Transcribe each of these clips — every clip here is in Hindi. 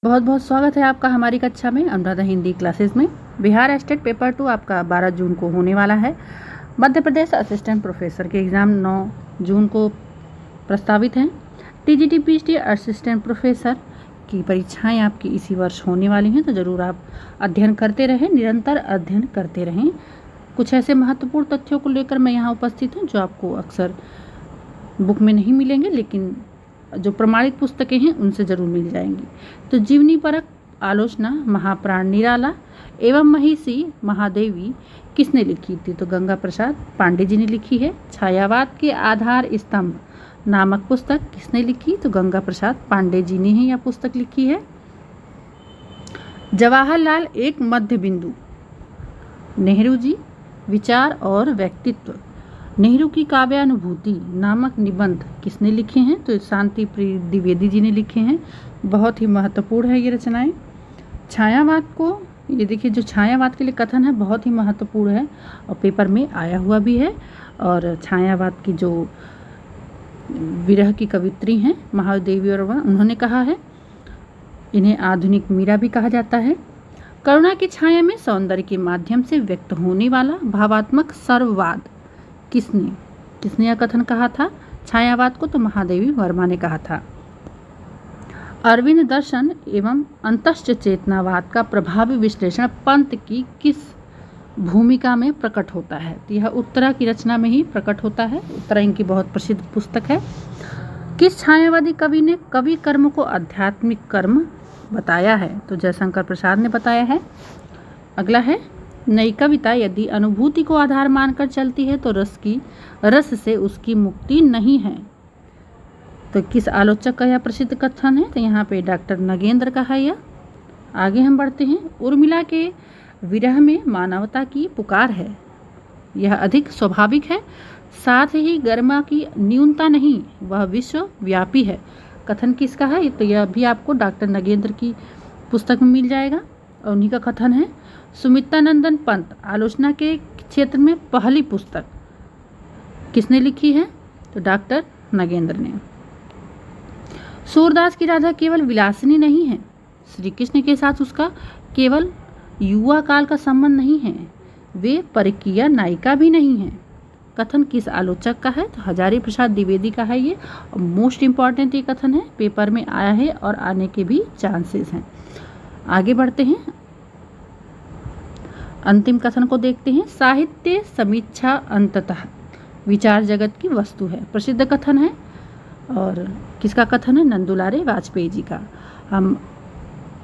बहुत बहुत स्वागत है आपका हमारी कक्षा में अनुराधा हिंदी क्लासेस में। बिहार स्टेट पेपर 2 आपका 12 जून को होने वाला है। मध्य प्रदेश असिस्टेंट प्रोफेसर के एग्ज़ाम 9 जून को प्रस्तावित हैं। टीजीटी पीएचडी असिस्टेंट प्रोफेसर की परीक्षाएं आपकी इसी वर्ष होने वाली हैं, तो ज़रूर आप अध्ययन करते रहें, निरंतर अध्ययन करते रहें। कुछ ऐसे महत्वपूर्ण तथ्यों को लेकर मैं यहाँ उपस्थित हूँ जो आपको अक्सर बुक में नहीं मिलेंगे, लेकिन जो प्रमाणित पुस्तकें हैं उनसे ज़रूर मिल जाएंगी। तो जीवनी परक आलोचना महाप्राण निराला एवं महिषी महादेवी किसने लिखी थी? तो गंगा प्रसाद पांडे जी ने लिखी है। छायावाद के आधार स्तंभ नामक पुस्तक किसने लिखी? तो गंगा प्रसाद पांडे जी ने ही यह पुस्तक लिखी है। जवाहरलाल एक मध्य बिंदु नेहरू जी विचार और व्यक्तित्व नेहरू की काव्यानुभूति नामक निबंध किसने लिखे हैं? तो शांति प्रिय द्विवेदी जी ने लिखे हैं। बहुत ही महत्वपूर्ण है ये रचनाएं। छायावाद को ये देखिए, जो छायावाद के लिए कथन है बहुत ही महत्वपूर्ण है और पेपर में आया हुआ भी है। और छायावाद की जो विरह की कवित्री हैं महादेवी और वह, उन्होंने कहा है इन्हें आधुनिक मीरा भी कहा जाता है। करुणा की छाया में सौंदर्य के माध्यम से व्यक्त होने वाला भावात्मक सर्ववाद किसने यह कथन कहा था छायावाद को? तो महादेवी वर्मा ने कहा था। अरविंद दर्शन एवं अंतश्च चेतनावाद का प्रभावी विश्लेषण पंत की किस भूमिका में प्रकट होता है? तो यह उत्तरा की रचना में ही प्रकट होता है। उत्तरा इनकी बहुत प्रसिद्ध पुस्तक है। किस छायावादी कवि ने कवि कर्म को आध्यात्मिक कर्म बताया है? तो जयशंकर प्रसाद ने बताया है। अगला है, नई कविता यदि अनुभूति को आधार मानकर चलती है तो रस से उसकी मुक्ति नहीं है। तो किस आलोचक का यह प्रसिद्ध कथन है? तो यहाँ पे डॉक्टर नगेंद्र का है यह। आगे हम बढ़ते हैं। उर्मिला के विरह में मानवता की पुकार है, यह अधिक स्वाभाविक है, साथ ही गर्मा की न्यूनता नहीं, वह विश्वव्यापी है। कथन किसका है? तो यह भी आपको डॉक्टर नगेंद्र की पुस्तक में मिल जाएगा और उन्हीं का कथन है। सुमित्रानंदन पंत आलोचना के क्षेत्र में पहली पुस्तक किसने लिखी है? तो डॉक्टर नगेंद्र ने। सूरदास की राधा केवल विलासिनी नहीं है, श्री कृष्ण के साथ उसका केवल युवा काल का संबंध नहीं है, वे परकीय नायिका भी नहीं है। कथन किस आलोचक का है? तो हजारी प्रसाद द्विवेदी का है ये। और मोस्ट इम्पॉर्टेंट ये कथन है, पेपर में आया है और आने के भी चांसेस हैं। आगे बढ़ते हैं, अंतिम कथन को देखते हैं। साहित्य समीक्षा अंततः विचार जगत की वस्तु है, प्रसिद्ध कथन है। और किसका कथन है? नंदुलारे वाजपेयी जी का। हम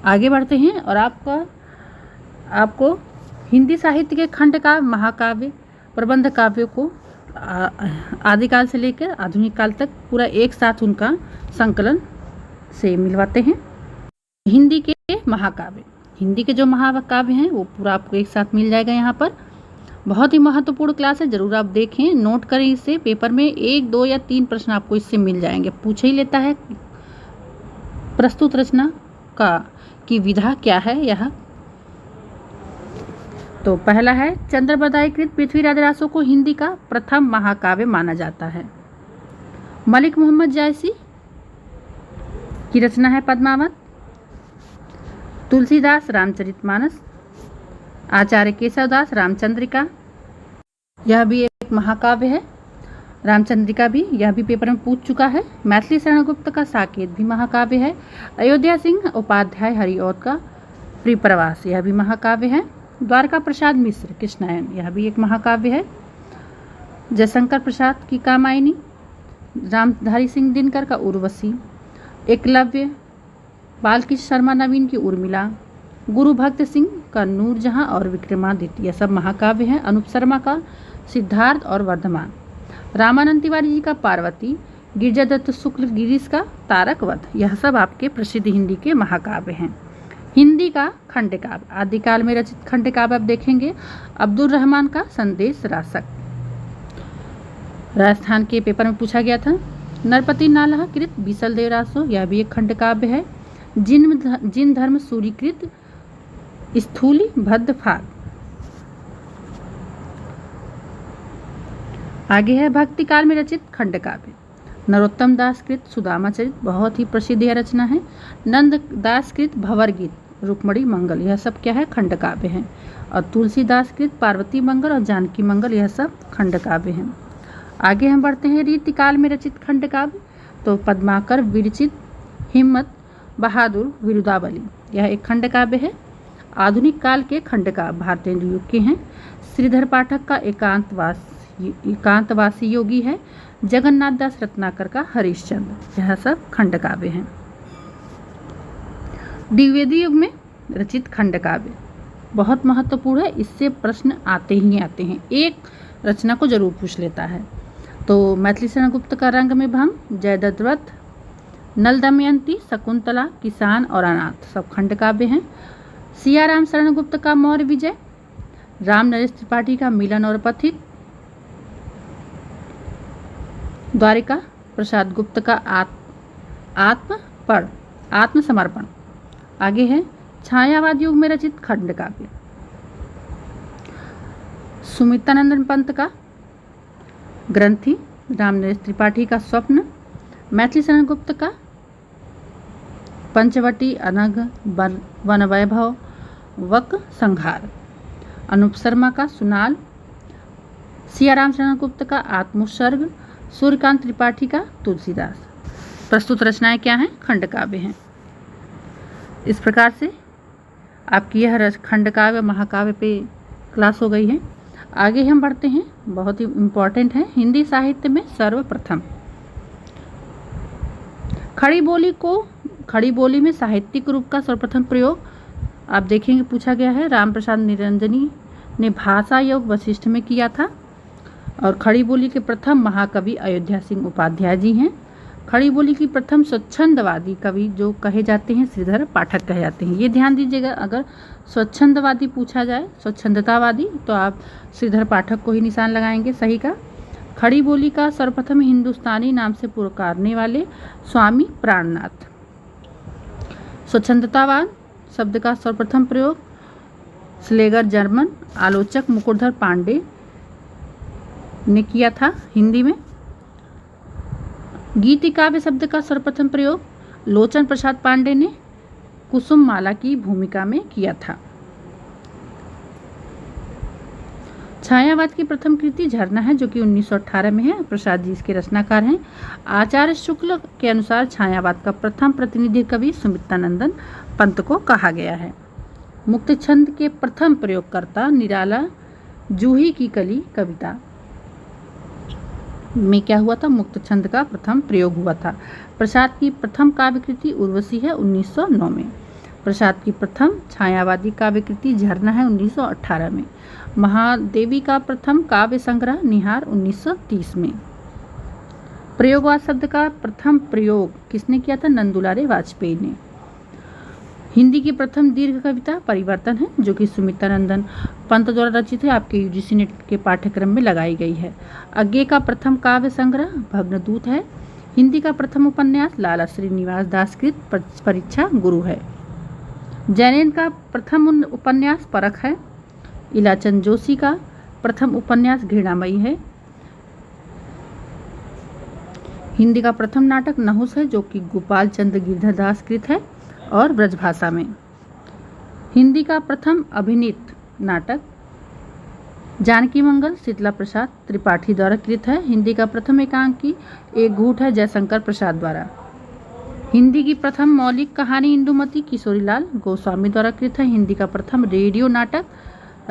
आगे बढ़ते हैं और आपको हिंदी साहित्य के खंड काव्य, महाकाव्य, प्रबंध काव्यों को आदिकाल से लेकर आधुनिक काल तक पूरा एक साथ उनका संकलन से मिलवाते हैं। हिंदी के महाकाव्य, हिंदी के जो महाकाव्य हैं वो पूरा आपको एक साथ मिल जाएगा यहाँ पर। बहुत ही महत्वपूर्ण क्लास है, जरूर आप देखें, नोट करें इसे। पेपर में 1, 2 या 3 प्रश्न आपको इससे मिल जाएंगे। पूछ ही लेता है प्रस्तुत रचना की विधा क्या है यह। तो पहला है, चंद्रबरदाई कृत पृथ्वीराज रासो को हिंदी का प्रथम महाकाव्य माना जाता है। मलिक मोहम्मद जायसी की रचना है पद्मावत। तुलसीदास रामचरितमानस, आचार्य केशवदास रामचंद्रिका, यह भी एक महाकाव्य है। रामचंद्रिका भी, यह भी पेपर में पूछ चुका है। मैथिली शरण गुप्त का साकेत भी महाकाव्य है। अयोध्या सिंह उपाध्याय हरिऔध का प्रियप्रवास, यह भी महाकाव्य है। द्वारका प्रसाद मिश्र कृष्णायन, यह भी एक महाकाव्य है। जयशंकर प्रसाद की कामायनी, रामधारी सिंह दिनकर का उर्वशी, एकलव्य, बालकृष्ण शर्मा नवीन की उर्मिला, गुरु भक्त सिंह का नूरजहां और विक्रमादित्य, यह सब महाकाव्य हैं। अनूप शर्मा का सिद्धार्थ और वर्धमान, रामानंद तिवारी जी का पार्वती, गिरिजादत्त शुक्ल गिरीश का तारकवध, यह सब आपके प्रसिद्ध हिंदी के महाकाव्य हैं। हिंदी का खंड काव्य, आदिकाल में रचित खंड काव्य आप देखेंगे। अब्दुल रहमान का संदेश रासक, राजस्थान के पेपर में पूछा गया था। नरपति नालह कृत बीसल देव रासो, यह भी एक खंड काव्य है। जिन धर्म सूरीकृत स्थूली भद्द फाग। आगे है भक्ति काल में रचित खंड काव्य, नरोत्तम दास कृत सुदामा चरित बहुत ही प्रसिद्ध यह रचना है। नंद दास कृत भंवर गीत, रुक्मणी मंगल, यह सब क्या है, खंड काव्य हैं। और तुलसीदास कृत पार्वती मंगल और जानकी मंगल, यह सब खंड काव्य हैं। आगे हम बढ़ते हैं रीतिकाल में रचित खंड काव्य। तो पद्माकर विरचित हिम्मत बहादुर विरुदावली, यह एक खंड काव्य है। आधुनिक काल के खंड काव्य भारतेंदु युग के हैं। श्रीधर पाठक का एकांतवासी योगी है। जगन्नाथ दास रत्नाकर का हरिश्चंद्र, यह सब खंड काव्य हैं। द्विवेदी युग में रचित खंड काव्य बहुत महत्वपूर्ण है, इससे प्रश्न आते ही आते हैं, एक रचना को जरूर पूछ लेता है। तो मैथिली शरण गुप्त का रंग में भंग, जयदत्त व्रत, नल दमयंती, शकुंतला, किसान और अनाथ, सब खंड काव्य हैं। सियाराम शरण गुप्त का मौर्य विजय, राम नरेश त्रिपाठी का मिलन और पथिक, द्वारिका प्रसाद गुप्त का आत्मसमर्पण। आगे है छायावाद युग में रचित खंड काव्य, सुमित्रानंदन पंत का ग्रंथि, राम नरेश त्रिपाठी का स्वप्न, मैथिली शरण गुप्त का पंचवटी, अनघ, वन वैभव, वक संहार, अनूप शर्मा का सुनाल, सियाराम शरण गुप्त का आत्मोत्सर्ग, सूर्यकांत त्रिपाठी का तुलसीदास। प्रस्तुत रचनाएं क्या हैं, खंड काव्य हैं। इस प्रकार से आपकी यह खंड काव्य महाकाव्य पे क्लास हो गई है। आगे हम बढ़ते हैं, बहुत ही इम्पोर्टेंट है, हिंदी साहित्य में सर्वप्रथम खड़ी बोली में साहित्यिक रूप का सर्वप्रथम प्रयोग आप देखेंगे पूछा गया है। रामप्रसाद निरंजनी ने भाषा योग वशिष्ठ में किया था। और खड़ी बोली के प्रथम महाकवि अयोध्या सिंह उपाध्याय जी हैं। खड़ी बोली की प्रथम स्वच्छंदवादी कवि जो कहे जाते हैं श्रीधर पाठक कहे जाते हैं। ये ध्यान दीजिएगा, अगर स्वच्छंदवादी पूछा जाए, स्वच्छंदतावादी, तो आप श्रीधर पाठक को ही निशान लगाएंगे सही का। खड़ी बोली का सर्वप्रथम हिंदुस्तानी नाम से पुकारने वाले स्वामी प्राणनाथ। स्वच्छंदतावाद शब्द का सर्वप्रथम प्रयोग स्लेगर जर्मन आलोचक मुकुटधर पांडे ने किया था हिंदी में। गीति काव्य शब्द का सर्वप्रथम प्रयोग लोचन प्रसाद पांडे ने कुसुम माला की भूमिका में किया था। छायावाद की प्रथम कृति झरना है, जो कि 1918 में है। प्रसाद जी इसके रचनाकार हैं। आचार्य शुक्ल के अनुसार छायावाद का प्रथम प्रतिनिधि कवि सुमित्रानंदन पंत को कहा गया है। मुक्त छंद के प्रथम प्रयोगकर्ता निराला जूही की कली कविता में क्या हुआ था, मुक्त छंद का प्रथम प्रयोग हुआ था। प्रसाद की प्रथम काव्य कृति उर्वशी है 1909 में। प्रसाद की प्रथम छायावादी काव्य कृति झरना है 1918 में। महादेवी का प्रथम काव्य संग्रह निहार 1930 में। प्रयोगवाद शब्द का प्रथम प्रयोग किसने किया था, नंदुलारे वाजपेयी ने। हिंदी की प्रथम दीर्घ कविता परिवर्तन है, जो कि सुमित्रानंदन पंत द्वारा रचित है, आपके यूजीसी नेट के पाठ्यक्रम में लगाई गई है। अज्ञे का प्रथम काव्य संग्रह भग्नदूत है। हिंदी का प्रथम उपन्यास लाला श्रीनिवास दास कृत परीक्षा गुरु है। जैनेन्द्र का प्रथम उपन्यास परख है। इलाचंद जोशी का प्रथम उपन्यास घृणामयी है। हिंदी का प्रथम नाटक नहुस है, जो कि गोपाल चंद्र गिरधर दास कृत है और ब्रजभाषा में। हिंदी का प्रथम अभिनीत नाटक जानकी मंगल शीतला प्रसाद त्रिपाठी द्वारा कृत है। हिंदी का प्रथम एकांकी एक घूट है, जयशंकर प्रसाद द्वारा। हिंदी की प्रथम मौलिक कहानी इंदुमती किशोरीलाल गोस्वामी द्वारा कृत है। हिंदी का प्रथम रेडियो नाटक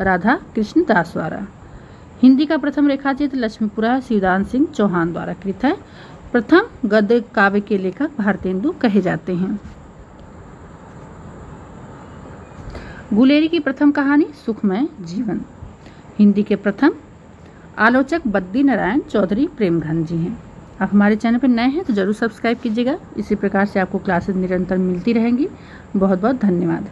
राधा कृष्ण दास द्वारा। हिंदी का प्रथम रेखाचित्र लक्ष्मीपुरा शिवदान सिंह चौहान द्वारा कृत है। प्रथम गद्य काव्य के लेखक भारतेंदु कहे जाते हैं। गुलेरी की प्रथम कहानी सुखमय जीवन। हिंदी के प्रथम आलोचक बद्दी नारायण चौधरी प्रेमघन जी हैं। आप हमारे चैनल पर नए हैं तो जरूर सब्सक्राइब कीजिएगा। इसी प्रकार से आपको क्लासेस निरंतर मिलती रहेंगी। बहुत बहुत धन्यवाद।